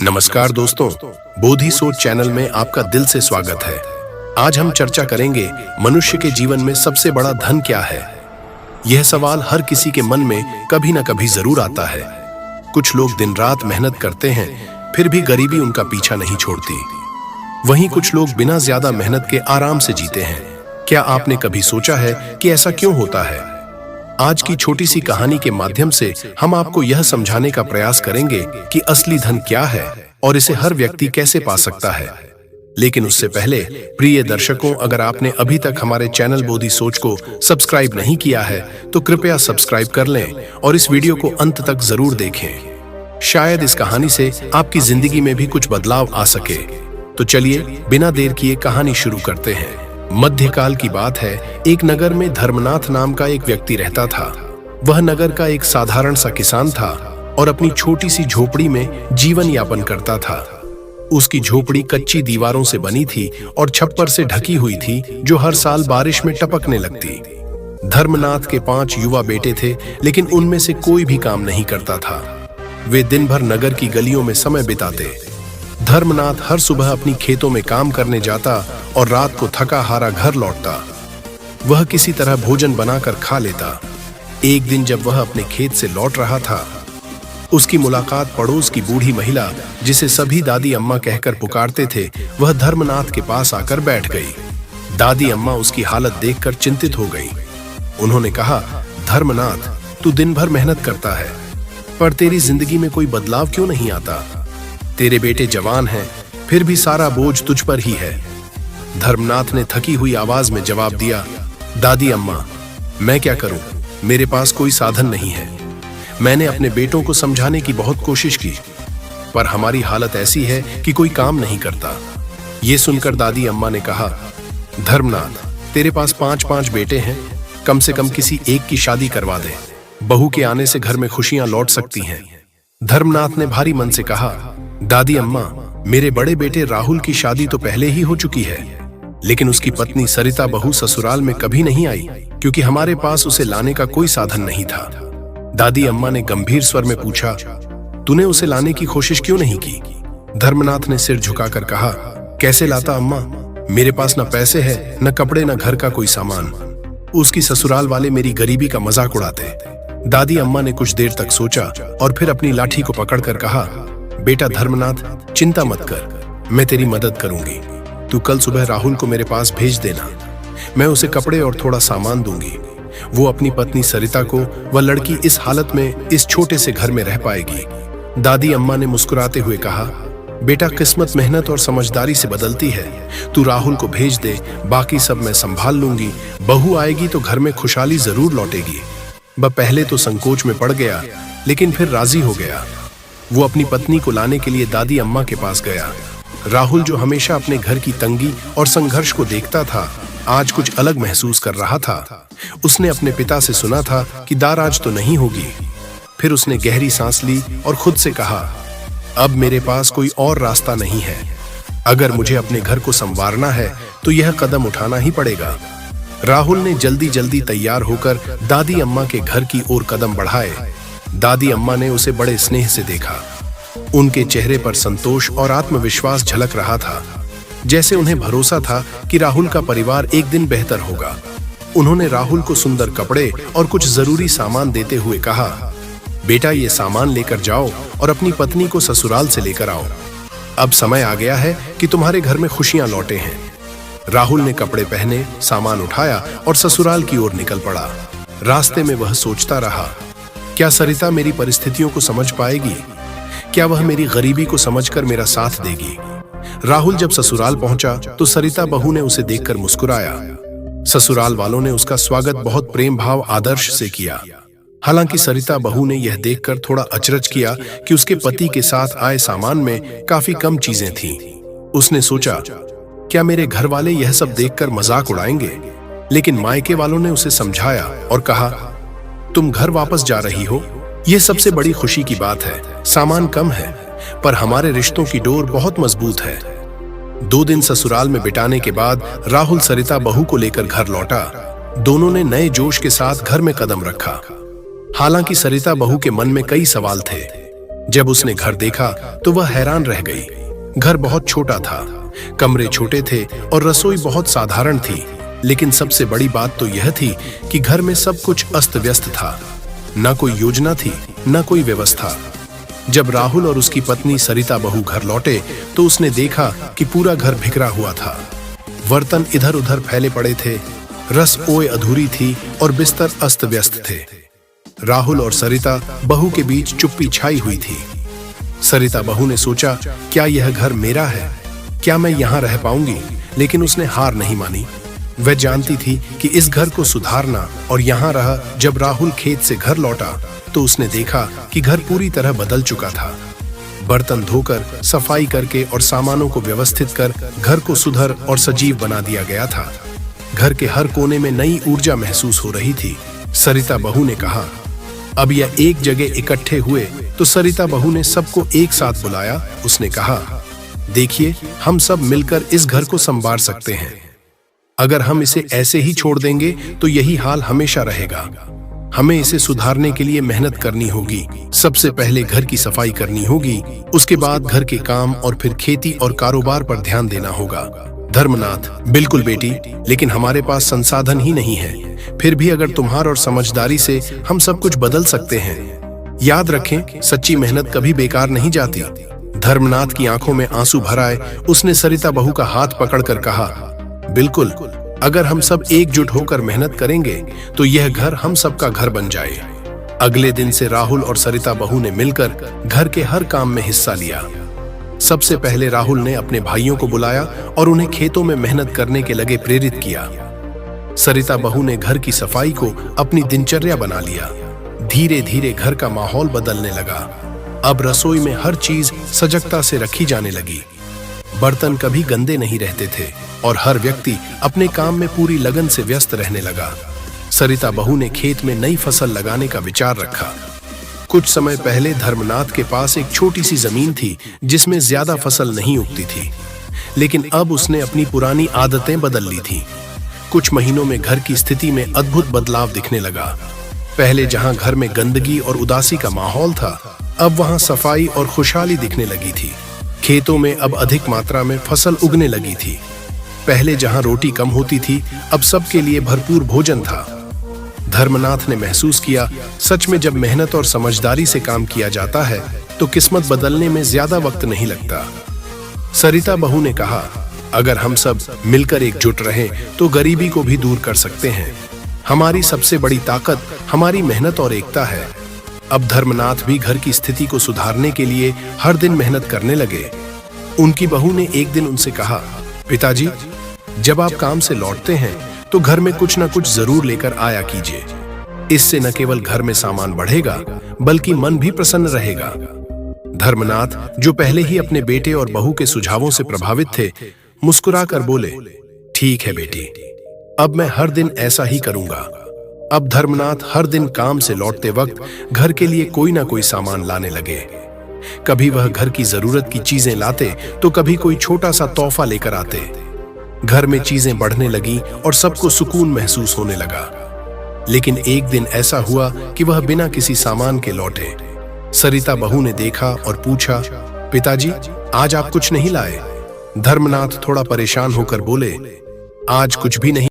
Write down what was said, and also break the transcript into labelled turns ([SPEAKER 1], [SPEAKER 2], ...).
[SPEAKER 1] नमस्कार दोस्तों, बोधि सोच चैनल में आपका दिल से स्वागत है। आज हम चर्चा करेंगे मनुष्य के जीवन में सबसे बड़ा धन क्या है। यह सवाल हर किसी के मन में कभी न कभी जरूर आता है। कुछ लोग दिन रात मेहनत करते हैं, फिर भी गरीबी उनका पीछा नहीं छोड़ती। वहीं कुछ लोग बिना ज्यादा मेहनत के आराम से जीते हैं। क्या आपने कभी सोचा है कि ऐसा क्यों होता है? आज की छोटी सी कहानी के माध्यम से हम आपको यह समझाने का प्रयास करेंगे कि असली धन क्या है और इसे हर व्यक्ति कैसे पा सकता है। लेकिन उससे पहले प्रिय दर्शकों, अगर आपने अभी तक हमारे चैनल बोधि सोच को सब्सक्राइब नहीं किया है तो कृपया सब्सक्राइब कर लें और इस वीडियो को अंत तक जरूर देखें। शायद इस कहानी से आपकी जिंदगी में भी कुछ बदलाव आ सके। तो चलिए बिना देर किए कहानी शुरू करते हैं। मध्यकाल की बात है। एक नगर में धर्मनाथ नाम का एक व्यक्ति रहता था। वह नगर का एक साधारण सा किसान था और अपनी छोटी सी झोपड़ी में जीवन यापन करता था। उसकी झोपड़ी कच्ची दीवारों से बनी थी और छप्पर से ढकी हुई थी, जो हर साल बारिश में टपकने लगती। धर्मनाथ के 5 युवा बेटे थे, लेकिन उनमें से कोई भी काम नहीं करता था। वे दिन भर नगर की गलियों में समय बिताते। धर्मनाथ हर सुबह अपनी खेतों में काम करने जाता और रात को थका हारा घर लौटता। वह किसी तरह भोजन बनाकर खा लेता। एक दिन जब वह अपने खेत से लौट रहा था, उसकी मुलाकात पड़ोस की बूढ़ी महिला, जिसे सभी दादी अम्मा कहकर पुकारते थे, वह धर्मनाथ के पास आकर बैठ गई। दादी अम्मा उसकी हालत देखकर चिंतित हो गई। उन्होंने कहा, धर्मनाथ, तू दिन भर मेहनत करता है, पर तेरी जिंदगी में कोई बदलाव क्यों नहीं आता? तेरे बेटे जवान हैं, फिर भी सारा बोझ तुझ पर ही है। धर्मनाथ ने थकी हुई आवाज में जवाब दिया, दादी अम्मा, मैं क्या करूं? मेरे पास कोई साधन नहीं है। मैंने अपने बेटों को समझाने की बहुत कोशिश की, पर हमारी हालत ऐसी है कि कोई काम नहीं करता। ये सुनकर दादी अम्मा ने कहा, धर्मनाथ, तेरे पास 5 बेटे हैं, कम से कम किसी एक की शादी करवा दे। बहू के आने से घर में खुशियां लौट सकती हैं। धर्मनाथ ने भारी मन से कहा, दादी अम्मा, मेरे बड़े बेटे राहुल की शादी तो पहले ही हो चुकी है, लेकिन उसकी पत्नी सरिता बहू ससुराल में कभी नहीं आई, क्योंकि हमारे पास उसे लाने का कोई साधन नहीं था। दादी अम्मा ने गंभीर स्वर में पूछा, तूने उसे लाने की कोशिश क्यों नहीं की? धर्मनाथ ने सिर झुकाकर कहा, कैसे लाता अम्मा? मेरे पास न पैसे है, न कपड़े, न घर का कोई सामान। उसकी ससुराल वाले मेरी गरीबी का मजाक उड़ाते। दादी अम्मा ने कुछ देर तक सोचा और फिर अपनी लाठी को पकड़कर कहा, बेटा धर्मनाथ, चिंता मत कर, मैं तेरी मदद करूंगी। तू कल सुबह राहुल को मेरे पास भेज देना। मैं उसे कपड़े और थोड़ा सामान दूंगी। वो अपनी पत्नी सरिता को, वह लड़की इस हालत में इस छोटे से घर में रह पाएगी। दादी अम्मा ने मुस्कुराते हुए कहा, बेटा, किस्मत मेहनत और समझदारी से बदलती है। तू राहुल को भेज दे, बाकी सब मैं संभाल लूंगी। बहू आएगी तो घर में खुशहाली जरूर लौटेगी। वह पहले तो संकोच में पड़ गया, लेकिन फिर राजी हो गया। वो अपनी पत्नी को लाने के लिए दादी अम्मा के पास गया। राहुल, जो हमेशा अपने घर की तंगी और संघर्ष को देखता था, आज कुछ अलग महसूस कर रहा था। उसने अपने पिता से सुना था कि दार आज तो नहीं होगी। फिर उसने गहरी सांस ली और खुद से कहा, अब मेरे पास कोई और रास्ता नहीं है। अगर मुझे अपने घर को संवारना है तो यह कदम उठाना ही पड़ेगा। राहुल ने जल्दी जल्दी तैयार होकर दादी अम्मा के घर की ओर कदम बढ़ाए। दादी अम्मा ने उसे बड़े स्नेह से देखा। उनके चेहरे पर संतोष और आत्मविश्वास झलक रहा था, जैसे उन्हें भरोसा था कि राहुल का परिवार एक दिन बेहतर होगा। उन्होंने राहुल को सुंदर कपड़े और कुछ जरूरी सामान देते हुए कहा, बेटा, ये सामान लेकर जाओ और अपनी पत्नी को ससुराल से लेकर आओ। अब समय आ गया है कि तुम्हारे घर में खुशियां लौटे हैं। राहुल ने कपड़े पहने, सामान उठाया और ससुराल की ओर निकल पड़ा। रास्ते में वह सोचता रहा, क्या सरिता मेरी परिस्थितियों को समझ पाएगी? क्या वह मेरी गरीबी को समझकर मेरा साथ देगी? राहुल जब ससुराल पहुंचा तो सरिता बहू ने उसे देखकर मुस्कुराया। ससुराल वालों ने उसका स्वागत बहुत प्रेम भाव आदर्श से किया। हालांकि सरिता बहू ने यह देखकर थोड़ा अचरज किया कि उसके पति के साथ आए सामान में काफी कम चीजें थीं। उसने सोचा, क्या मेरे घर वाले यह सब देखकर मजाक उड़ाएंगे? लेकिन मायके वालों ने उसे समझाया और कहा, तुम घर वापस जा रही हो, यह सबसे बड़ी खुशी की बात है। सामान कम है, पर हमारे रिश्तों की डोर बहुत मजबूत है। 2 दिन ससुराल में बिताने के बाद राहुल सरिता बहू को लेकर घर लौटा। दोनों ने नए जोश के साथ घर में कदम रखा। हालांकि सरिता बहू के मन में कई सवाल थे। जब उसने घर देखा तो वह हैरान रह गई। घर बहुत छोटा था, कमरे छोटे थे और रसोई बहुत साधारण थी। लेकिन सबसे बड़ी बात तो यह थी कि घर में सब कुछ अस्त व्यस्त था। ना कोई योजना थी, ना कोई व्यवस्था। जब राहुल और उसकी पत्नी सरिता बहू घर लौटे तो उसने देखा कि पूरा घर बिखरा हुआ था। बर्तन इधर उधर फैले पड़े थे, रसोई अधूरी थी और बिस्तर अस्त व्यस्त थे। राहुल और सरिता बहू के बीच चुप्पी छाई हुई थी। सरिता बहू ने सोचा, क्या यह घर मेरा है? क्या मैं यहाँ रह पाऊंगी? लेकिन उसने हार नहीं मानी। वह जानती थी कि इस घर को सुधारना और यहाँ रहा। जब राहुल खेत से घर लौटा तो उसने देखा कि घर पूरी तरह बदल चुका था। बर्तन धोकर, सफाई करके और सामानों को व्यवस्थित कर घर को सुधर और सजीव बना दिया गया था। घर के हर कोने में नई ऊर्जा महसूस हो रही थी। सरिता बहू ने कहा, अब यह एक जगह इकट्ठे हुए तो सरिता बहू ने सबको एक साथ बुलाया। उसने कहा, देखिए, हम सब मिलकर इस घर को संवार सकते हैं। अगर हम इसे ऐसे ही छोड़ देंगे तो यही हाल हमेशा रहेगा। हमें इसे सुधारने के लिए मेहनत करनी होगी। सबसे पहले घर की सफाई करनी होगी, उसके बाद घर के काम और फिर खेती और कारोबार पर ध्यान देना होगा। धर्मनाथ, बिल्कुल बेटी, लेकिन हमारे पास संसाधन ही नहीं है। फिर भी अगर तुम्हार और समझदारी से हम सब कुछ बदल सकते हैं। याद रखें, सच्ची मेहनत कभी बेकार नहीं जाती। धर्मनाथ की आंखों में आंसू भर आए। उसने सरिता बहू का हाथ पकड़कर कहा, बिल्कुल, अगर हम सब एकजुट होकर मेहनत करेंगे तो यह घर हम सबका घर बन जाए। अगले दिन से राहुल और सरिता बहू ने मिलकर घर के हर काम में हिस्सा लिया। सबसे पहले राहुल ने अपने भाइयों को बुलाया और उन्हें खेतों में मेहनत करने के लगे प्रेरित किया। सरिता बहू ने घर की सफाई को अपनी दिनचर्या बना लिया। धीरे धीरे घर का माहौल बदलने लगा। अब रसोई में हर चीज सजगता से रखी जाने लगी। बर्तन कभी गंदे नहीं रहते थे और हर व्यक्ति अपने काम में पूरी लगन से व्यस्त रहने लगा। सरिता बहू ने खेत में नई फसल लगाने का विचार रखा। कुछ समय पहले धर्मनाथ के पास एक छोटी सी जमीन थी जिसमें ज्यादा फसल नहीं उगती थी, लेकिन अब उसने अपनी पुरानी आदतें बदल ली थी। कुछ महीनों में घर की स्थिति में अद्भुत बदलाव दिखने लगा। पहले जहां घर में गंदगी और उदासी का माहौल था, अब वहां सफाई और खुशहाली दिखने लगी थी। खेतों में अब अधिक मात्रा में फसल उगने लगी थी। पहले जहां रोटी कम होती थी, अब सबके लिए भरपूर भोजन था। धर्मनाथ ने महसूस किया, सच में जब मेहनत और समझदारी से काम किया जाता है तो किस्मत बदलने में ज्यादा वक्त नहीं लगता। सरिता बहू ने कहा, अगर हम सब मिलकर एकजुट रहें तो गरीबी को भी दूर कर सकते हैं। हमारी सबसे बड़ी ताकत हमारी मेहनत और एकता है। अब धर्मनाथ भी घर की स्थिति को सुधारने के लिए हर दिन मेहनत करने लगे। उनकी बहू ने एक दिन उनसे कहा, पिताजी, जब आप काम से लौटते हैं तो घर में कुछ न कुछ जरूर लेकर आया कीजिए। इससे न केवल घर में सामान बढ़ेगा बल्कि मन भी प्रसन्न रहेगा। धर्मनाथ, जो पहले ही अपने बेटे और बहू के सुझावों से प्रभावित थे, मुस्कुराकर बोले, ठीक है बेटी, अब मैं हर दिन ऐसा ही करूंगा। अब धर्मनाथ हर दिन काम से लौटते वक्त घर के लिए कोई ना कोई सामान लाने लगे। कभी वह घर की जरूरत की चीजें लाते तो कभी कोई छोटा सा तोहफा लेकर आते। घर में चीजें बढ़ने लगी और सबको सुकून महसूस होने लगा। लेकिन एक दिन ऐसा हुआ कि वह बिना किसी सामान के लौटे। सरिता बहू ने देखा और पूछा, पिताजी, आज आप कुछ नहीं लाए? धर्मनाथ थोड़ा परेशान होकर बोले, आज कुछ भी नहीं।